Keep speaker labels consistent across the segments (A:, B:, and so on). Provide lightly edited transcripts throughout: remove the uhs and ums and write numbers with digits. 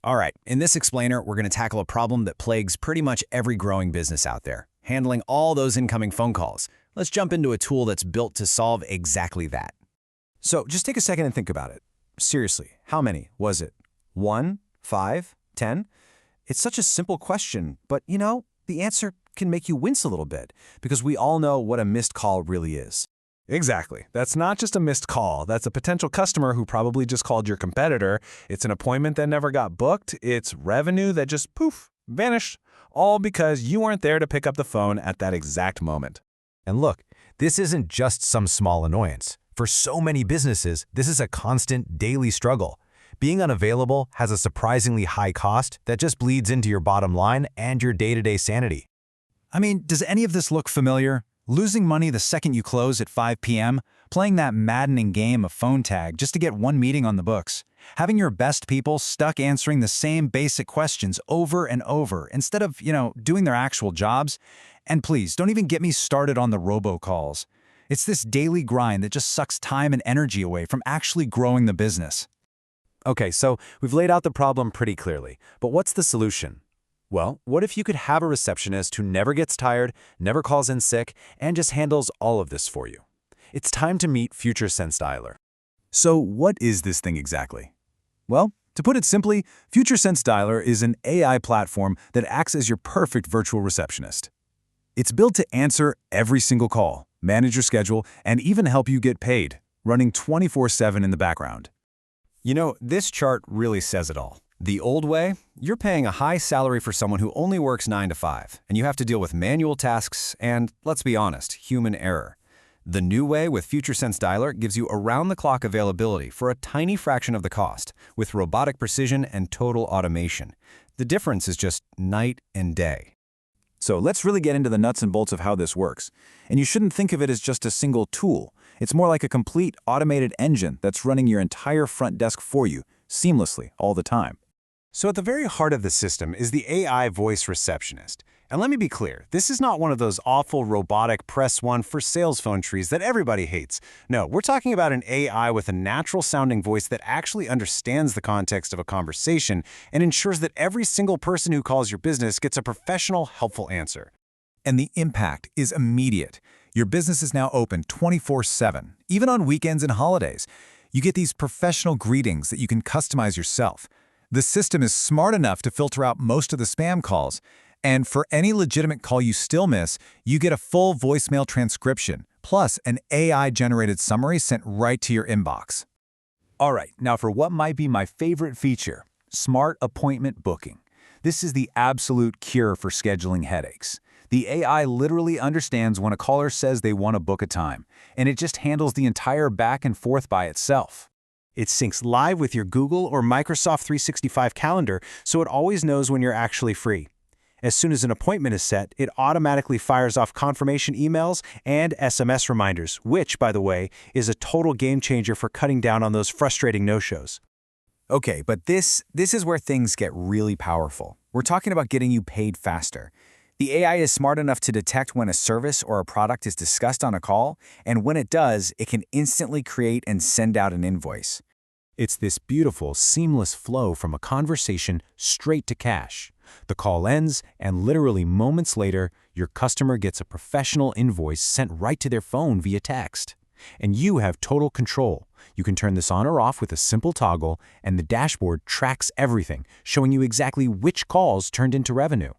A: All right, in this explainer, we're going to tackle a problem that plagues pretty much every growing business out there, handling all those incoming phone calls. Let's jump into a tool that's built to solve exactly that.
B: So just take a second and think about it. Seriously, how many was it? 1, 5, 10? It's such a simple question, but the answer can make you wince a little bit because we all know what a missed call really is.
C: Exactly. That's not just a missed call. That's a potential customer who probably just called your competitor. It's an appointment that never got booked. It's revenue that just poof, vanished, all because you weren't there to pick up the phone at that exact moment.
D: And look, this isn't just some small annoyance. For so many businesses, this is a constant daily struggle. Being unavailable has a surprisingly high cost that just bleeds into your bottom line and your day-to-day sanity.
E: I mean, does any of this look familiar? Losing money the second you close at 5 p.m., playing that maddening game of phone tag just to get one meeting on the books, having your best people stuck answering the same basic questions over and over instead of, doing their actual jobs. And please, don't even get me started on the robocalls. It's this daily grind that just sucks time and energy away from actually growing the business.
D: Okay, so we've laid out the problem pretty clearly, but what's the solution? Well, what if you could have a receptionist who never gets tired, never calls in sick, and just handles all of this for you? It's time to meet FutureSense Dialer.
E: So what is this thing exactly? Well, to put it simply, FutureSense Dialer is an AI platform that acts as your perfect virtual receptionist. It's built to answer every single call, manage your schedule, and even help you get paid, running 24/7 in the background.
A: This chart really says it all. The old way, you're paying a high salary for someone who only works 9 to 5, and you have to deal with manual tasks and, let's be honest, human error. The new way with FutureSense Dialer gives you around-the-clock availability for a tiny fraction of the cost, with robotic precision and total automation. The difference is just night and day.
E: So let's really get into the nuts and bolts of how this works. And you shouldn't think of it as just a single tool. It's more like a complete automated engine that's running your entire front desk for you, seamlessly, all the time.
A: So at the very heart of the system is the AI voice receptionist. And let me be clear, this is not one of those awful robotic press one for sales phone trees that everybody hates. No, we're talking about an AI with a natural-sounding voice that actually understands the context of a conversation and ensures that every single person who calls your business gets a professional, helpful answer.
E: And the impact is immediate. Your business is now open 24/7, even on weekends and holidays. You get these professional greetings that you can customize yourself. The system is smart enough to filter out most of the spam calls. And for any legitimate call you still miss, you get a full voicemail transcription, plus an AI-generated summary sent right to your inbox. All right, now for what might be my favorite feature, smart appointment booking. This is the absolute cure for scheduling headaches. The AI literally understands when a caller says they want to book a time, and it just handles the entire back and forth by itself.
A: It syncs live with your Google or Microsoft 365 calendar, so it always knows when you're actually free. As soon as an appointment is set, it automatically fires off confirmation emails and SMS reminders, which, by the way, is a total game changer for cutting down on those frustrating no-shows.
E: Okay, but this is where things get really powerful. We're talking about getting you paid faster. The AI is smart enough to detect when a service or a product is discussed on a call, and when it does, it can instantly create and send out an invoice.
D: It's this beautiful, seamless flow from a conversation straight to cash. The call ends, and literally moments later, your customer gets a professional invoice sent right to their phone via text. And you have total control. You can turn this on or off with a simple toggle, and the dashboard tracks everything, showing you exactly which calls turned into revenue.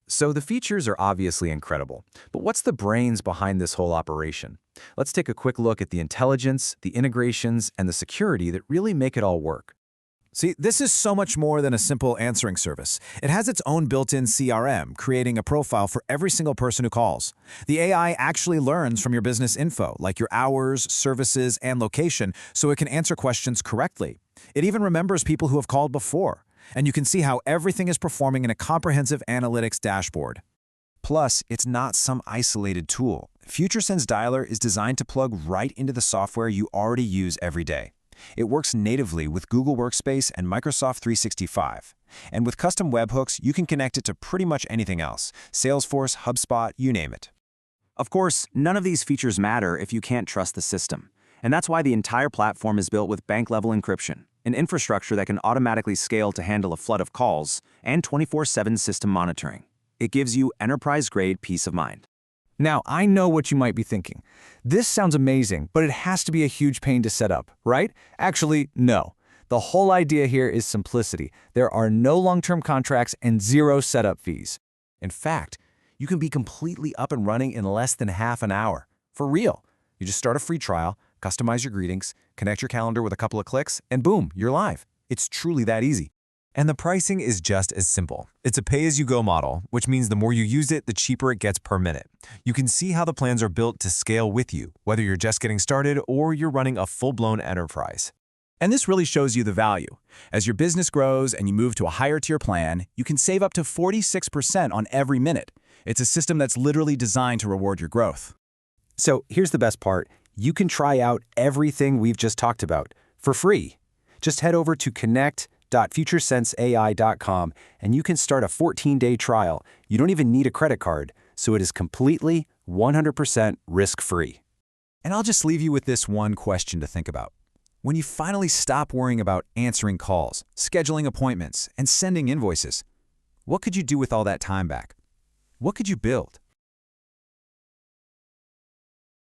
B: So the features are obviously incredible, but what's the brains behind this whole operation? Let's take a quick look at the intelligence, the integrations, and the security that really make it all work.
E: See, this is so much more than a simple answering service. It has its own built-in CRM, creating a profile for every single person who calls. The AI actually learns from your business info, like your hours, services, and location, so it can answer questions correctly. It even remembers people who have called before. And you can see how everything is performing in a comprehensive analytics dashboard. Plus, it's not some isolated tool. FutureSense Dialer is designed to plug right into the software you already use every day. It works natively with Google Workspace and Microsoft 365. And with custom webhooks, you can connect it to pretty much anything else. Salesforce, HubSpot, you name it.
F: Of course, none of these features matter if you can't trust the system. And that's why the entire platform is built with bank-level encryption. an infrastructure that can automatically scale to handle a flood of calls, and 24/7 system monitoring. It gives you enterprise-grade peace of mind.
A: Now, I know what you might be thinking. This sounds amazing, but it has to be a huge pain to set up, right? Actually, no. The whole idea here is simplicity. There are no long-term contracts and zero setup fees.
B: In fact, you can be completely up and running in less than half an hour. For real. You just start a free trial, customize your greetings, connect your calendar with a couple of clicks, and boom, you're live. It's truly that easy.
D: And the pricing is just as simple. It's a pay-as-you-go model, which means the more you use it, the cheaper it gets per minute. You can see how the plans are built to scale with you, whether you're just getting started or you're running a full-blown enterprise.
E: And this really shows you the value. As your business grows and you move to a higher tier plan, you can save up to 46% on every minute. It's a system that's literally designed to reward your growth.
A: So here's the best part. You can try out everything we've just talked about for free. Just head over to connect.futuresenseai.com and you can start a 14-day trial. You don't even need a credit card, so it is completely 100% risk-free.
B: And I'll just leave you with this one question to think about. When you finally stop worrying about answering calls, scheduling appointments, and sending invoices, what could you do with all that time back? What could you build?